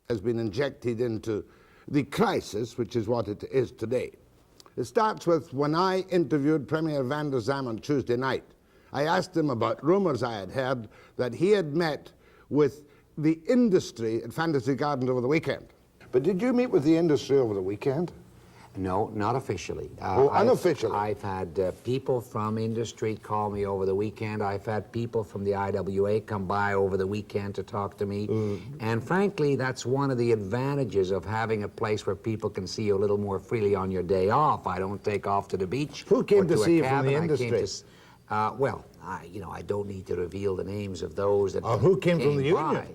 has been injected into the crisis, which is what it is today. It starts with when I interviewed Premier Vander Zalm on Tuesday night. I asked him about rumours I had heard that he had met with the industry at Fantasy Gardens over the weekend. But did you meet with the industry over the weekend? No, not officially. Unofficially? I've had people from industry call me over the weekend. I've had people from the I.W.A. come by over the weekend to talk to me. And frankly, that's one of the advantages of having a place where people can see you a little more freely on your day off. I don't take off to the beach. Who came to see you from the industry? I don't need to reveal the names of those that who came from the union? By.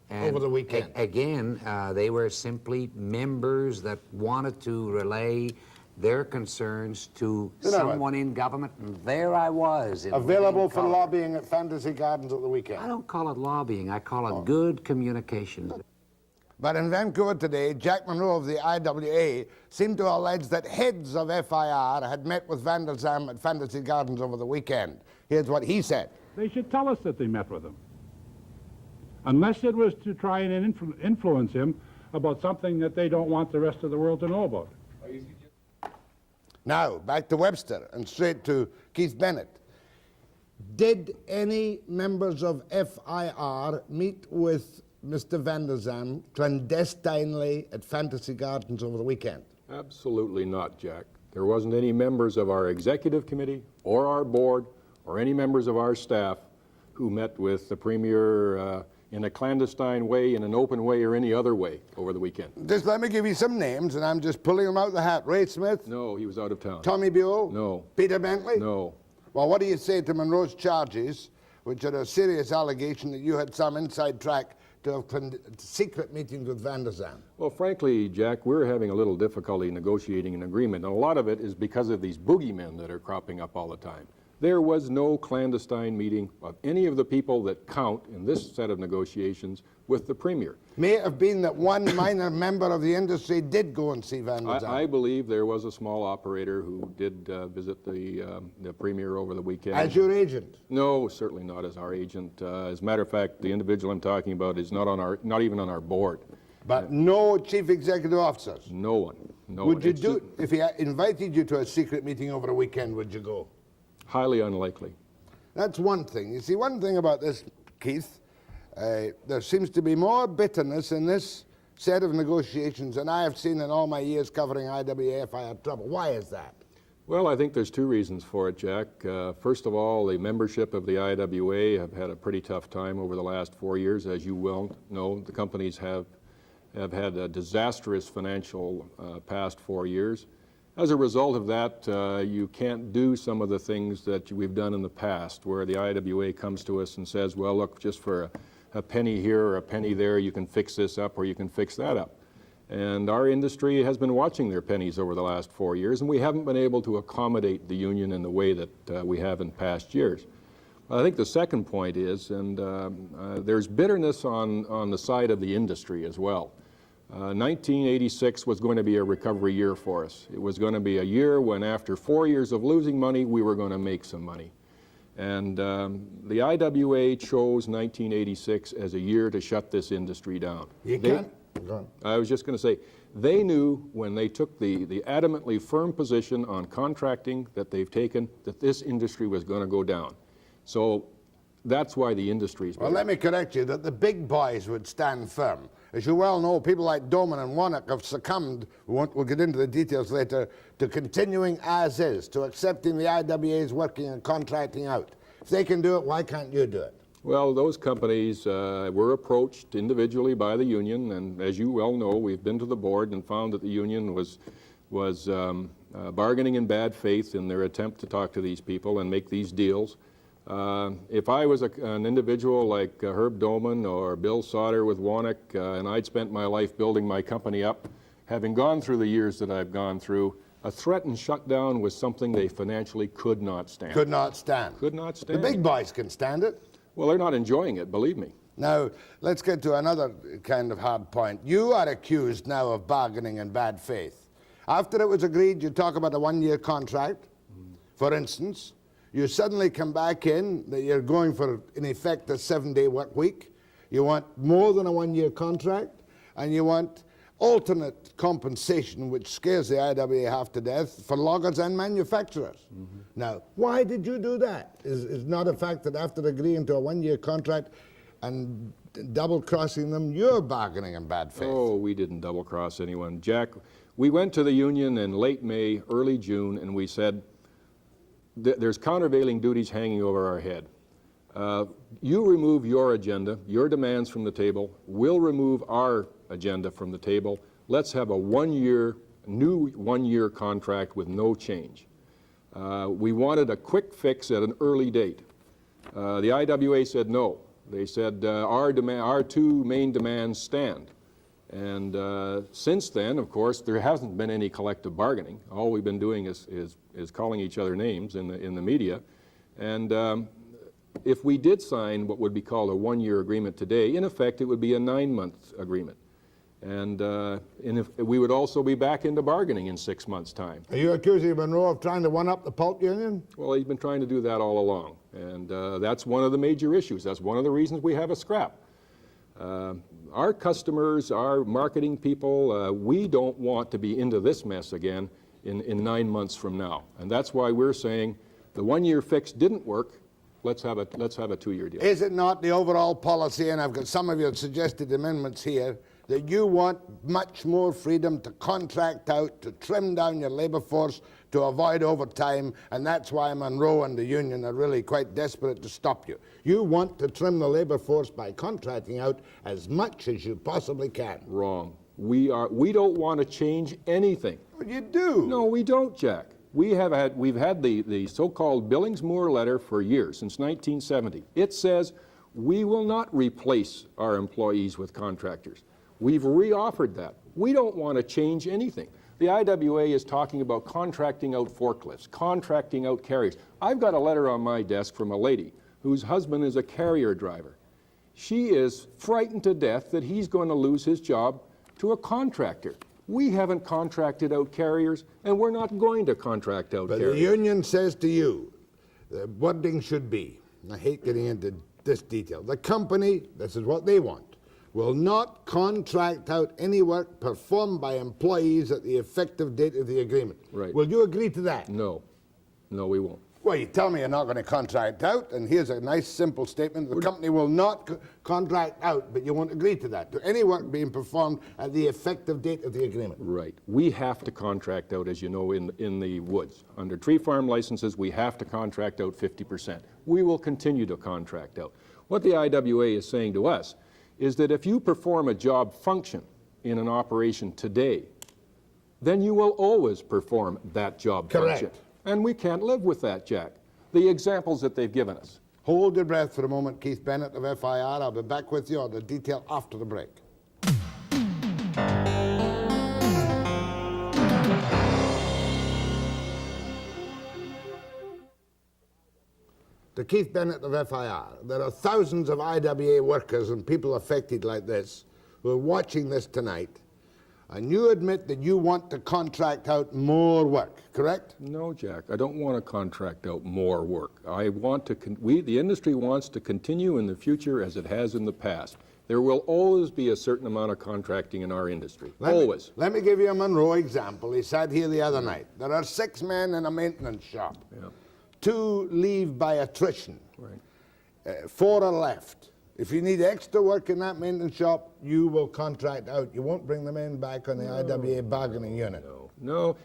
And over the weekend. Again, they were simply members that wanted to relay their concerns to someone in government, and there I was. Available for lobbying at Fantasy Gardens at the weekend. I don't call it lobbying, I call it good communications. But in Vancouver today, Jack Munro of the I.W.A. seemed to allege that heads of FIR had met with Vander Zalm at Fantasy Gardens over the weekend. Here's what he said. They should tell us that they met with him. Unless it was to try and influence him about something that they don't want the rest of the world to know about. Now, back to Webster and straight to Keith Bennett. Did any members of FIR meet with Mr. Vander Zalm clandestinely at Fantasy Gardens over the weekend? Absolutely not, Jack. There wasn't any members of our executive committee or our board or any members of our staff who met with the Premier in a clandestine way, in an open way, or any other way over the weekend. Just let me give you some names, and I'm just pulling them out of the hat. Ray Smith? No, he was out of town. Tommy Buell? No. Peter Bentley? No. Well, what do you say to Munro's charges, which are a serious allegation that you had some inside track to have secret meetings with Vander Zalm? Well, frankly, Jack, we're having a little difficulty negotiating an agreement, and a lot of it is because of these boogeymen that are cropping up all the time. There was no clandestine meeting of any of the people that count in this set of negotiations with the Premier. May it have been that one minor member of the industry did go and see Vander Zalm? I believe there was a small operator who did visit the Premier over the weekend. As your agent? No, certainly not as our agent. As a matter of fact, the individual I'm talking about is not even on our board. But no chief executive officers? No one. No. Would you do, if he invited you to a secret meeting over the weekend, would you go? Highly unlikely. That's one thing. You see, one thing about this, Keith, there seems to be more bitterness in this set of negotiations than I have seen in all my years covering I.W.A. FIR trouble. Why is that? Well, I think there's two reasons for it, Jack. First of all, the membership of the I.W.A. have had a pretty tough time over the last 4 years. As you well know, the companies have had a disastrous financial past 4 years. As a result of that, you can't do some of the things that we've done in the past, where the I.W.A. comes to us and says, well, look, just for a penny here or a penny there, you can fix this up or you can fix that up. And our industry has been watching their pennies over the last 4 years, and we haven't been able to accommodate the union in the way that we have in past years. I think the second point is, and there's bitterness on the side of the industry as well. 1986 was going to be a recovery year for us. It was going to be a year when, after 4 years of losing money, we were going to make some money. And the I.W.A. chose 1986 as a year to shut this industry down. I was just going to say, they knew when they took the adamantly firm position on contracting that they've taken that this industry was going to go down. So that's why the industry's... Well, let me correct you, that the big boys would stand firm. As you well know, people like Doman and Warnock have succumbed, we'll get into the details later, to continuing as is, to accepting the I.W.A.'s working and contracting out. If they can do it, why can't you do it? Well, those companies were approached individually by the union, and as you well know, we've been to the board and found that the union was bargaining in bad faith in their attempt to talk to these people and make these deals. If I was an individual like Herb Doman or Bill Sauter with Warnock, and I'd spent my life building my company up, having gone through the years that I've gone through, a threatened shutdown was something they financially could not stand. Could not stand. Could not stand. The big boys can stand it. Well, they're not enjoying it, believe me. Now, let's get to another kind of hard point. You are accused now of bargaining in bad faith. After it was agreed, you talk about a one-year contract, for instance. You suddenly come back in that you're going for, in effect, a 7-day work week. You want more than a one-year contract. and you want alternate compensation, which scares the I.W.A. half to death, for loggers and manufacturers. Now, why did you do that? Is not a fact that after agreeing to a one-year contract and double-crossing them, you're bargaining in bad faith? Oh, we didn't double-cross anyone. Jack, we went to the union in late May, early June, and we said, there's countervailing duties hanging over our head. You remove your agenda, your demands from the table. We'll remove our agenda from the table. Let's have a new one-year contract with no change. We wanted a quick fix at an early date. The I.W.A. said no. They said our two main demands stand. And since then, of course, there hasn't been any collective bargaining. All we've been doing is calling each other names in the media. And if we did sign what would be called a one-year agreement today, in effect, it would be a 9-month agreement. And if we would also be back into bargaining in 6 months' time. Are you accusing Munro of trying to one-up the pulp union? Well, he's been trying to do that all along. And that's one of the major issues. That's one of the reasons we have a scrap. Our customers, our marketing people, we don't want to be into this mess again in 9 months from now. And that's why we're saying the one-year fix didn't work. Let's have a 2-year deal. Is it not the overall policy, and I've got some of your suggested amendments here, that you want much more freedom to contract out, to trim down your labour force, to avoid overtime, and that's why Munro and the union are really quite desperate to stop you. You want to trim the labour force by contracting out as much as you possibly can. Wrong. We don't want to change anything. Well, you do. No, we don't, Jack. We've had the so-called Billings-Moore letter for years, since 1970. It says we will not replace our employees with contractors. We've re-offered that. We don't want to change anything. The I.W.A. is talking about contracting out forklifts, contracting out carriers. I've got a letter on my desk from a lady whose husband is a carrier driver. She is frightened to death that he's going to lose his job to a contractor. We haven't contracted out carriers, and we're not going to contract out carriers. But the union says to you, the wording should be, and I hate getting into this detail, the company, this is what they want, will not contract out any work performed by employees at the effective date of the agreement. Right. Will you agree to that? No. No, we won't. Well, you tell me you're not going to contract out, and here's a nice simple statement. The company will not contract out, but you won't agree to that, to any work being performed at the effective date of the agreement. Right. We have to contract out, as you know, in the woods. Under tree farm licenses, we have to contract out 50%. We will continue to contract out. What the I.W.A. is saying to us is that if you perform a job function in an operation today, then you will always perform that job function. Correct. And we can't live with that, Jack. The examples that they've given us. Hold your breath for a moment, Keith Bennett of FIR. I'll be back with you on the detail after the break. To Keith Bennett of FIR, there are thousands of I.W.A. workers and people affected like this who are watching this tonight, and you admit that you want to contract out more work, correct? No, Jack, I don't want to contract out more work. I want to, the industry wants to continue in the future as it has in the past. There will always be a certain amount of contracting in our industry, always. Let me give you a Munro example. He sat here the other night. There are 6 men in a maintenance shop. Yeah. 2 leave by attrition. Right. 4 are left. If you need extra work in that maintenance shop, you will contract out. You won't bring them in back on the I.W.A. bargaining unit. No.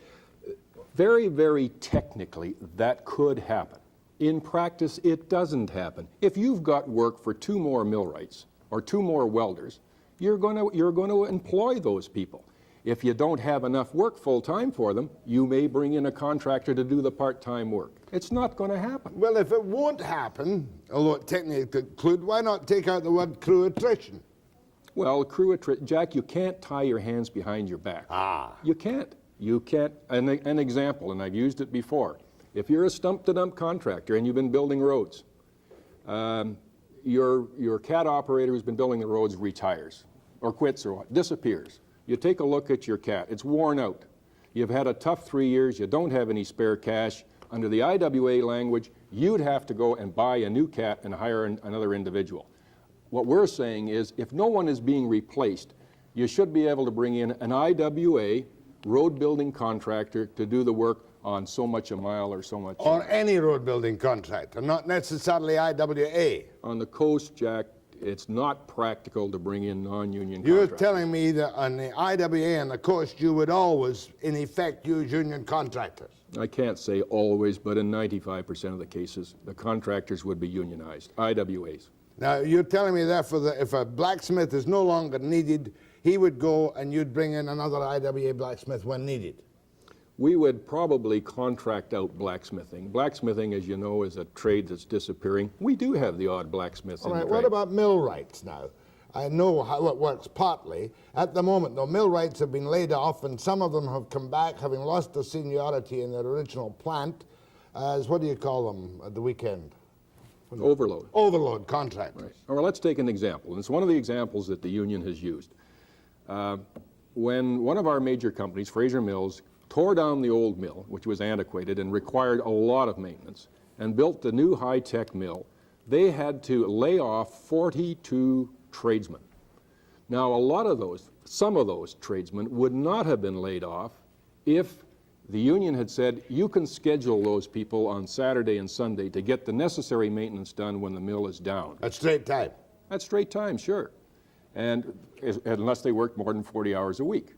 Very, very technically, that could happen. In practice, it doesn't happen. If you've got work for 2 more millwrights or 2 more welders, you're going to employ those people. If you don't have enough work full-time for them, you may bring in a contractor to do the part-time work. It's not going to happen. Well, if it won't happen, although it technically could, why not take out the word crew attrition? Well, Jack, you can't tie your hands behind your back. You can't. You can't. An example, and I've used it before. If you're a stump-to-dump contractor and you've been building roads, your CAT operator who's been building the roads retires or quits or what, disappears. You take a look at your CAT. It's worn out. You've had a tough 3 years. You don't have any spare cash. Under the I.W.A. language, you'd have to go and buy a new CAT and hire another individual. What we're saying is if no one is being replaced, you should be able to bring in an I.W.A. road building contractor to do the work on so much a mile or so much. Or any road building contractor, not necessarily I.W.A. On the coast, Jack, it's not practical to bring in non-union You're contractors. telling me that on the I.W.A. on the coast, you would always, in effect, use union contractors. I can't say always, but in 95% of the cases, the contractors would be unionized, I.W.A.s. Now, you're telling me that if a blacksmith is no longer needed, he would go and you'd bring in another I.W.A. blacksmith when needed. We would probably contract out blacksmithing. Blacksmithing, as you know, is a trade that's disappearing. We do have the odd blacksmith All in right, the what trade. about millwrights now? I know how it works partly. At the moment, though, millwrights have been laid off, and some of them have come back, having lost their seniority in their original plant, as, what do you call them at the weekend? Overload. Overload contractors. Right. Well, let's take an example, and it's one of the examples that the union has used. When one of our major companies, Fraser Mills, tore down the old mill, which was antiquated and required a lot of maintenance, and built the new high-tech mill, they had to lay off 42 tradesmen. Now, some of those tradesmen would not have been laid off if the union had said, you can schedule those people on Saturday and Sunday to get the necessary maintenance done when the mill is down. At straight time. That's straight time, sure. And unless they work more than 40 hours a week.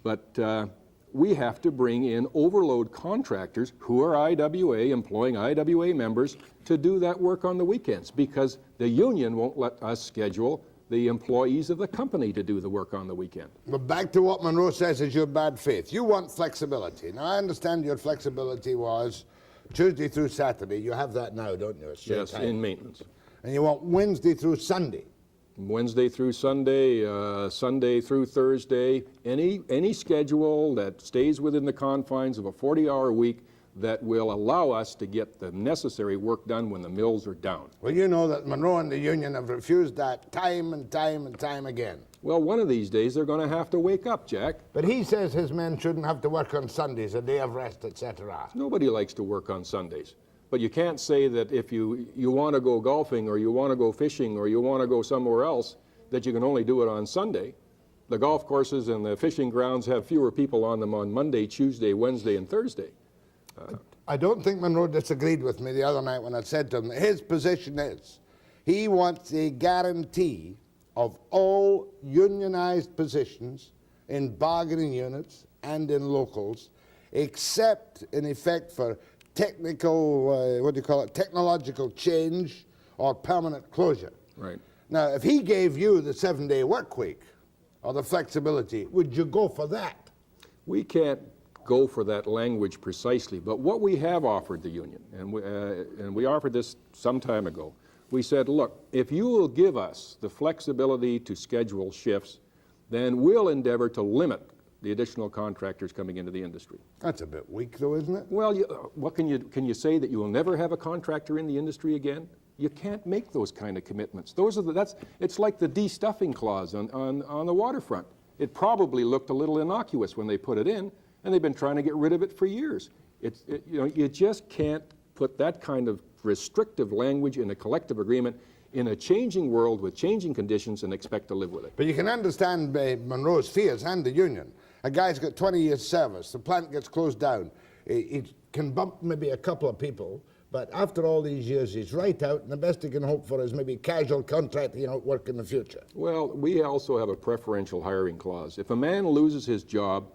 But we have to bring in overload contractors who are I.W.A., employing I.W.A. members to do that work on the weekends because the union won't let us schedule the employees of the company to do the work on the weekend. But back to what Munro says is your bad faith. You want flexibility. Now, I understand your flexibility was Tuesday through Saturday. You have that now, don't you? It's straight Yes, time. in maintenance. And you want Wednesday through Sunday. Wednesday through Sunday, Sunday through Thursday, any schedule that stays within the confines of a 40-hour week that will allow us to get the necessary work done when the mills are down. Well, you know that Munro and the union have refused that time and time and time again. Well, one of these days they're going to have to wake up, Jack. But he says his men shouldn't have to work on Sundays, a day of rest, etc. Nobody likes to work on Sundays. But you can't say that if you want to go golfing or you want to go fishing or you want to go somewhere else, that you can only do it on Sunday. The golf courses and the fishing grounds have fewer people on them on Monday, Tuesday, Wednesday, and Thursday. I don't think Munro disagreed with me the other night when I said to him that his position is he wants a guarantee of all unionized positions in bargaining units and in locals, except in effect for technical, technological change or permanent closure. Right. Now, if he gave you the 7-day work week or the flexibility, would you go for that? We can't go for that language precisely, but what we have offered the union, and we offered this some time ago, we said, look, if you will give us the flexibility to schedule shifts, then we'll endeavor to limit the additional contractors coming into the industry. That's a bit weak, though, isn't it? Well, what can you say that you will never have a contractor in the industry again? You can't make those kind of commitments. It's like the de-stuffing clause on the waterfront. It probably looked a little innocuous when they put it in, and they've been trying to get rid of it for years. You just can't put that kind of restrictive language in a collective agreement in a changing world with changing conditions and expect to live with it. But you can understand Munro's fears and the union. A guy's got 20 years service, the plant gets closed down. It can bump maybe a couple of people, but after all these years he's right out, and the best he can hope for is maybe casual contracting out work in the future. Well, we also have a preferential hiring clause. If a man loses his job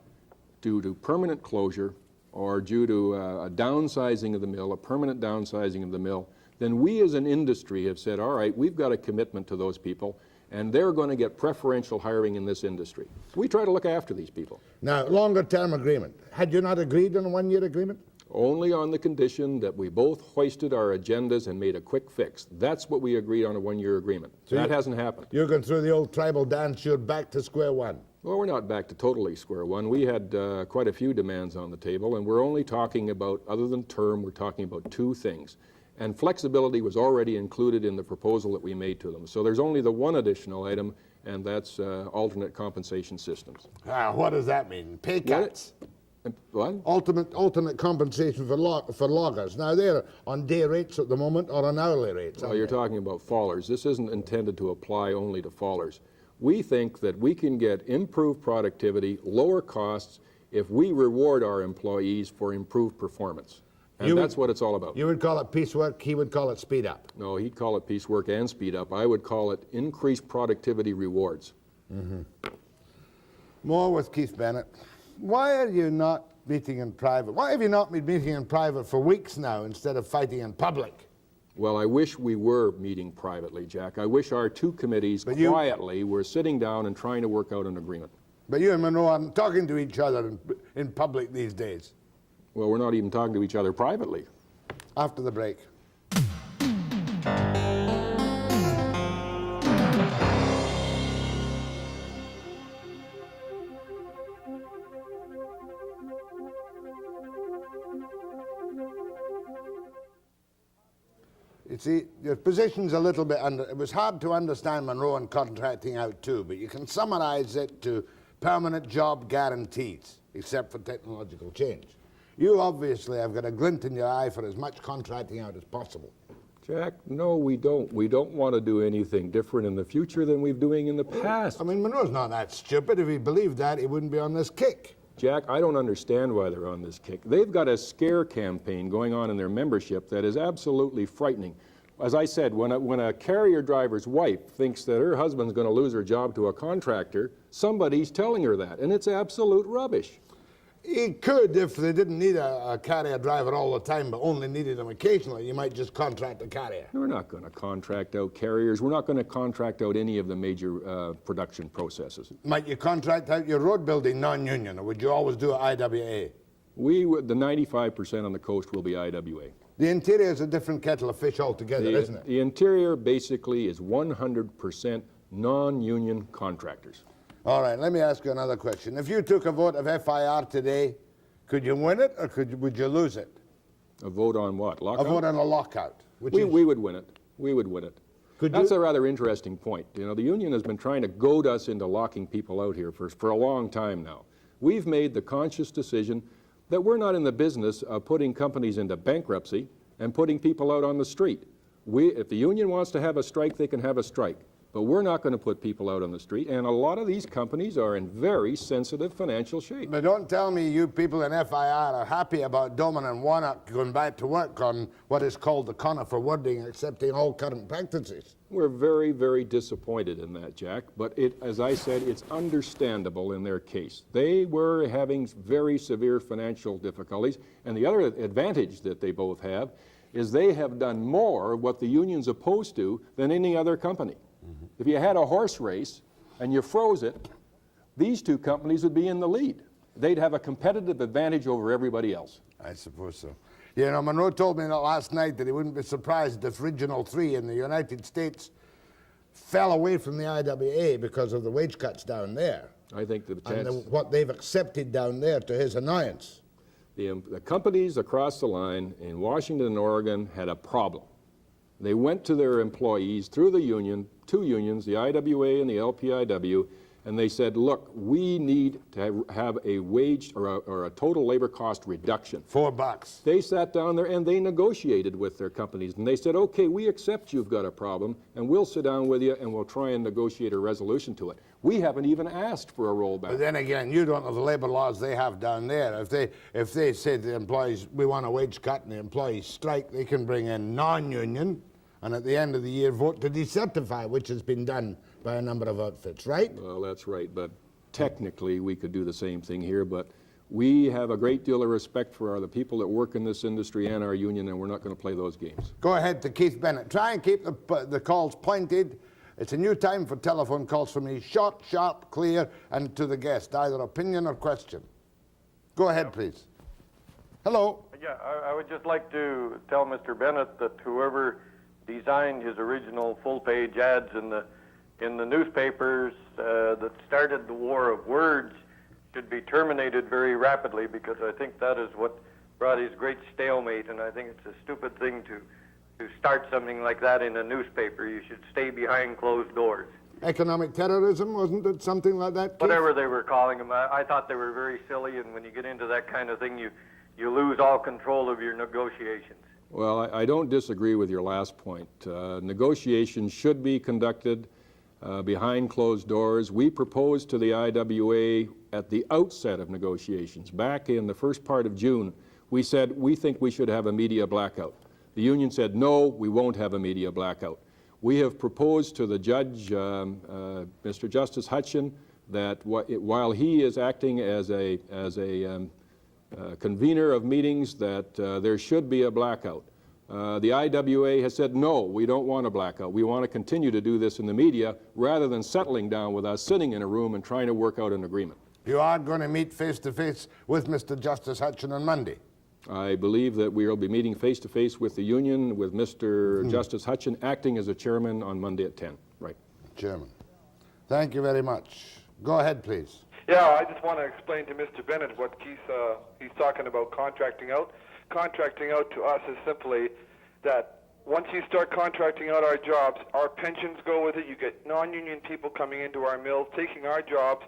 due to permanent closure or due to a downsizing of the mill, a permanent downsizing of the mill, then we as an industry have said, all right, we've got a commitment to those people, and they're going to get preferential hiring in this industry. We try to look after these people. Now, longer-term agreement. Had you not agreed on a one-year agreement? Only on the condition that we both hoisted our agendas and made a quick fix. That's what we agreed on a one-year agreement. So that hasn't happened. You're going through the old tribal dance, you're back to square one. Well, we're not back to totally square one. We had quite a few demands on the table, and we're only talking about, other than term, we're talking about two things. And flexibility was already included in the proposal that we made to them. So there's only the one additional item, and that's alternate compensation systems. What does that mean? Pay cuts? What? Alternate compensation for loggers. Now, they're on day rates at the moment or on hourly rates. Well, you're talking about fallers. This isn't intended to apply only to fallers. We think that we can get improved productivity, lower costs, if we reward our employees for improved performance. And that's what it's all about. You would call it piecework, he would call it speed up. No, he'd call it piecework and speed up. I would call it increased productivity rewards. More with Keith Bennett. Why are you not meeting in private? Why have you not been meeting in private for weeks now instead of fighting in public? Well, I wish we were meeting privately, Jack. I wish our two committees quietly were sitting down and trying to work out an agreement. But you and Munro aren't talking to each other in public these days. Well, we're not even talking to each other privately. After the break. You see, your position's a little bit under... It was hard to understand Munro and contracting out too, but you can summarize it to permanent job guarantees, except for technological change. You obviously have got a glint in your eye for as much contracting out as possible. Jack, no, we don't. We don't want to do anything different in the future than we've doing in the past. I mean, Munro's not that stupid. If he believed that, he wouldn't be on this kick. Jack, I don't understand why they're on this kick. They've got a scare campaign going on in their membership that is absolutely frightening. As I said, when a carrier driver's wife thinks that her husband's going to lose her job to a contractor, somebody's telling her that, and it's absolute rubbish. He could if they didn't need a carrier driver all the time, but only needed him occasionally. You might just contract a carrier. We're not going to contract out carriers. We're not going to contract out any of the major production processes. Might you contract out your road building non-union, or would you always do I.W.A? The 95% on the coast will be I.W.A. The interior is a different kettle of fish altogether, isn't it? The interior basically is 100% non-union contractors. All right, let me ask you another question. If you took a vote of FIR today, could you win it, or would you lose it? A vote on what? Lockout? A vote on a lockout. We would win it. We would win it. That's a rather interesting point. You know, the union has been trying to goad us into locking people out here for a long time now. We've made the conscious decision that we're not in the business of putting companies into bankruptcy and putting people out on the street. If the union wants to have a strike, they can have a strike. But we're not going to put people out on the street, and a lot of these companies are in very sensitive financial shape. But don't tell me you people in FIR are happy about Doman and Warnock going back to work on what is called the conifer wording, accepting all current practices. We're very, very disappointed in that, Jack, but as I said, it's understandable in their case. They were having very severe financial difficulties, and the other advantage that they both have is they have done more what the union's opposed to than any other company. If you had a horse race and you froze it, these two companies would be in the lead. They'd have a competitive advantage over everybody else. I suppose so. You know, Munro told me last night that he wouldn't be surprised if Regional 3 in the United States fell away from the I.W.A. because of the wage cuts down there. I think the chance... And what they've accepted down there to his annoyance. The companies across the line in Washington and Oregon had a problem. They went to their employees through the union, two unions, the I.W.A. and the LPIW, and they said, look, we need to have a wage or a total labor cost reduction. $4. They sat down there and they negotiated with their companies, and they said, okay, we accept you've got a problem, and we'll sit down with you and we'll try and negotiate a resolution to it. We haven't even asked for a rollback. But then again, you don't know the labor laws they have down there. If they say to the employees, we want a wage cut, and the employees strike, they can bring in non-union, and at the end of the year vote to decertify, which has been done by a number of outfits, right? Well, that's right, but technically we could do the same thing here, but we have a great deal of respect for the people that work in this industry and our union, and we're not going to play those games. Go ahead to Keith Bennett. Try and keep the calls pointed. It's a new time for telephone calls for me. Short, sharp, clear, and to the guest, either opinion or question. Go ahead, please. Hello. Yeah, I would just like to tell Mr. Bennett that whoever designed his original full-page ads in the newspapers that started the war of words should be terminated very rapidly, because I think that is what brought his great stalemate, and I think it's a stupid thing to start something like that in a newspaper. You should stay behind closed doors. Economic terrorism, wasn't it something like that, Keith? Whatever they were calling them, I thought they were very silly, and when you get into that kind of thing, you lose all control of your negotiations. Well, I don't disagree with your last point. Negotiations should be conducted behind closed doors. We proposed to the I.W.A. at the outset of negotiations, back in the first part of June, we said, we think we should have a media blackout. The union said, no, we won't have a media blackout. We have proposed to the judge, Mr. Justice Hutchin, that while he is acting as a convener of meetings, that there should be a blackout. The I.W.A. has said, no, we don't want a blackout. We want to continue to do this in the media rather than settling down with us, sitting in a room and trying to work out an agreement. You are going to meet face-to-face with Mr. Justice Hutchin on Monday. I believe that we will be meeting face-to-face with the union, with Mr. Justice Hutchin acting as a chairman on Monday at 10. Right. Chairman. Thank you very much. Go ahead, please. Yeah, I just want to explain to Mr. Bennett what he's talking about contracting out. Contracting out to us is simply that once you start contracting out our jobs, our pensions go with it. You get non-union people coming into our mills, taking our jobs.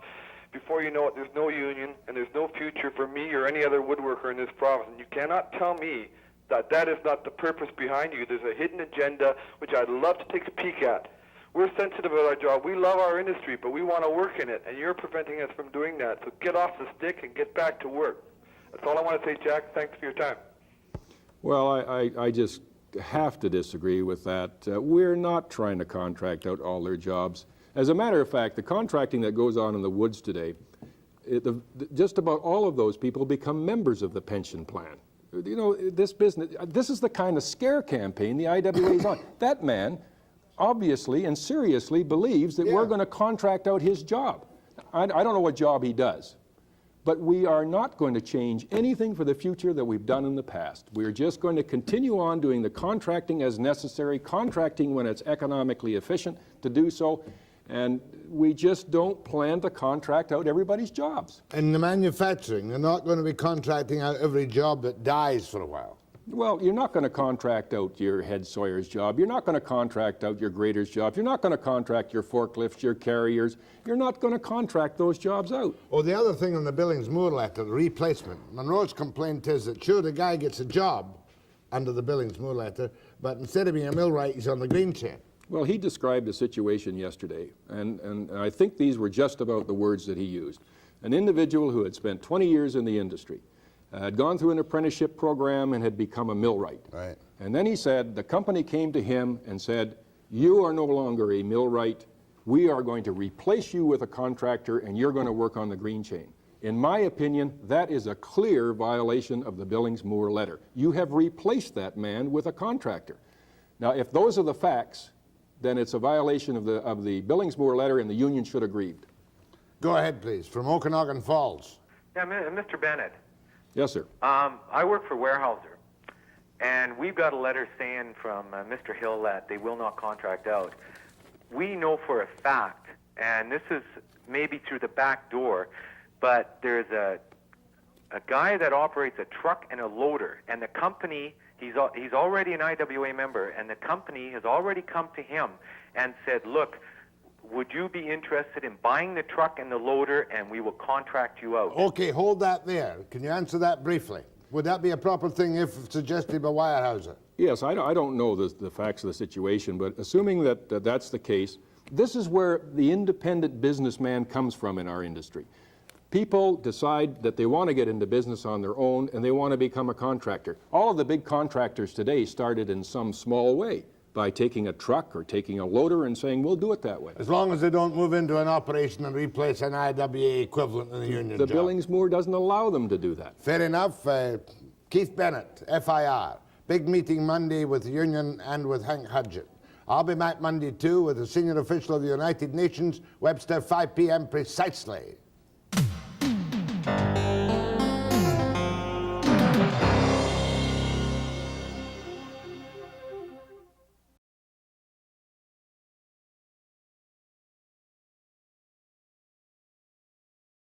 Before you know it, there's no union and there's no future for me or any other woodworker in this province. And you cannot tell me that that is not the purpose behind you. There's a hidden agenda which I'd love to take a peek at. We're sensitive about our job. We love our industry, but we want to work in it, and you're preventing us from doing that. So get off the stick and get back to work. That's all I want to say, Jack. Thanks for your time. Well, I just have to disagree with that. We're not trying to contract out all their jobs. As a matter of fact, the contracting that goes on in the woods today, just about all of those people become members of the pension plan. You know, this business, this is the kind of scare campaign the I.W.A. is on. That man obviously and seriously believes that we're going to contract out his job. I don't know what job he does, but we are not going to change anything for the future that we've done in the past. We're just going to continue on doing the contracting as necessary, contracting when it's economically efficient to do so, and we just don't plan to contract out everybody's jobs. In the manufacturing, they're not going to be contracting out every job that dies for a while. Well, you're not going to contract out your head sawyer's job. You're not going to contract out your grader's job. You're not going to contract your forklifts, your carriers. You're not going to contract those jobs out. Oh, the other thing on the Billings-Moore letter, the replacement. Munro's complaint is that, sure, the guy gets a job under the Billings-Moore letter, but instead of being a millwright, he's on the green chain. Well, he described a situation yesterday, and I think these were just about the words that he used. An individual who had spent 20 years in the industry, had gone through an apprenticeship program and had become a millwright. Right. And then he said, the company came to him and said, you are no longer a millwright. We are going to replace you with a contractor and you're going to work on the green chain. In my opinion, that is a clear violation of the Billings-Moore letter. You have replaced that man with a contractor. Now, if those are the facts, then it's a violation of the Billings-Moore letter and the union should have grieved. Go ahead, please, from Okanagan Falls. Yeah, Mr. Bennett. Yes, sir. I work for Weyerhaeuser, and we've got a letter saying from Mr. Hill that they will not contract out. We know for a fact, and this is maybe through the back door, but there's a guy that operates a truck and a loader, and the company, he's already an I.W.A. member, and the company has already come to him and said, look, would you be interested in buying the truck and the loader, and we will contract you out? Okay, hold that there. Can you answer that briefly? Would that be a proper thing if suggested by Weyerhaeuser? Yes, I don't know the facts of the situation, but assuming that that's the case, this is where the independent businessman comes from in our industry. People decide that they want to get into business on their own and they want to become a contractor. All of the big contractors today started in some small way by taking a truck or taking a loader and saying, we'll do it that way. As long as they don't move into an operation and replace an I.W.A. equivalent in the union The job. Billings-Moore doesn't allow them to do that. Fair enough. Keith Bennett, FIR. Big meeting Monday with the union and with Hank Hudgett. I'll be back Monday too with a senior official of the United Nations, Webster, 5 p.m. precisely.